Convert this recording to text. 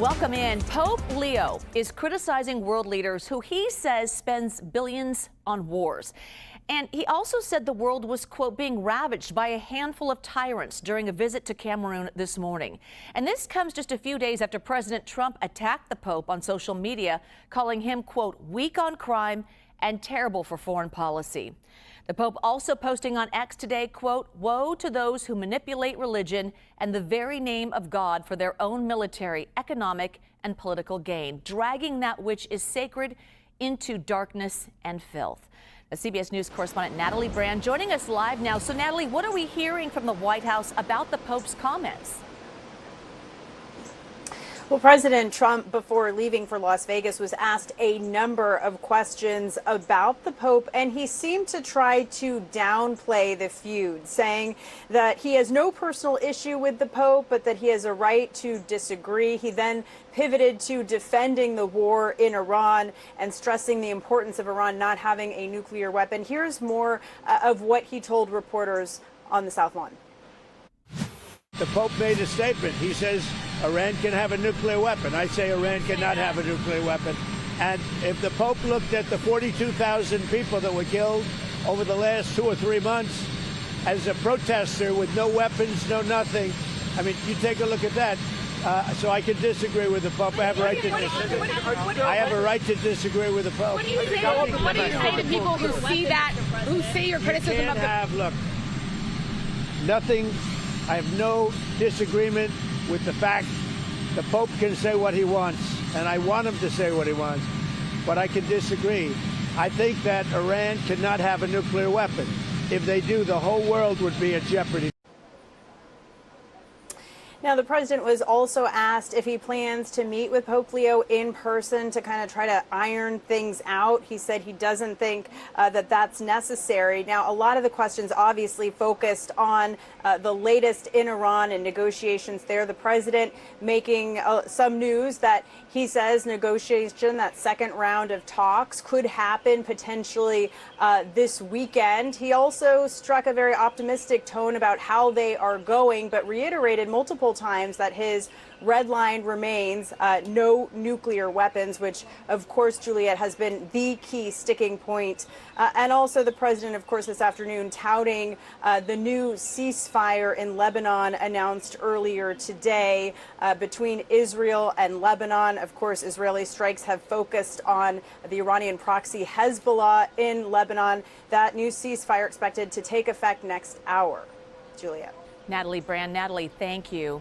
Welcome in. Pope Leo is criticizing world leaders who he says spends billions on wars. And he also said the world was, quote, being ravaged by a handful of tyrants during a visit to Cameroon this morning. And this comes just a few days after President Trump attacked the Pope on social media, calling him, quote, weak on crime and terrible for foreign policy. The Pope also posting on X today, quote, woe to those who manipulate religion and the very name of God for their own military, economic, and political gain, dragging that which is sacred into darkness and filth. The CBS News correspondent Natalie Brand joining us live now. So, Natalie, what are we hearing from the White House about the Pope's comments? Well, President Trump, before leaving for Las Vegas, was asked a number of questions about the Pope, and he seemed to try to downplay the feud, saying that he has no personal issue with the Pope, but that he has a right to disagree. He then pivoted to defending the war in Iran and stressing the importance of Iran not having a nuclear weapon. Here's more of what he told reporters on the South Lawn. The Pope made a statement. He says Iran can have a nuclear weapon. I say Iran cannot have a nuclear weapon. And if the Pope looked at the 42,000 people that were killed over the last 2 or 3 months as a protester with no weapons, no nothing, I mean, you take a look at that. So I can disagree with the Pope. I have a right to disagree. I have a right to disagree with the Pope. What do you say to people who see that, who see your criticism of the... Look, nothing. I have no disagreement with the fact the Pope can say what he wants, and I want him to say what he wants, but I can disagree. I think that Iran cannot have a nuclear weapon. If they do, the whole world would be in jeopardy. Now, the president was also asked if he plans to meet with Pope Leo in person to kind of try to iron things out. He said he doesn't think that that's necessary. Now, a lot of the questions obviously focused on the latest in Iran and negotiations there. The president making some news that he says negotiation, that second round of talks, could happen potentially this weekend. He also struck a very optimistic tone about how they are going, but reiterated multiple times that his red line remains no nuclear weapons, which, of course, Juliet, has been the key sticking point. And also the president, of course, this afternoon touting the new ceasefire in Lebanon announced earlier today between Israel and Lebanon. Of course, Israeli strikes have focused on the Iranian proxy Hezbollah in Lebanon. That new ceasefire expected to take effect next hour. Juliet. Natalie Brand. Natalie, thank you.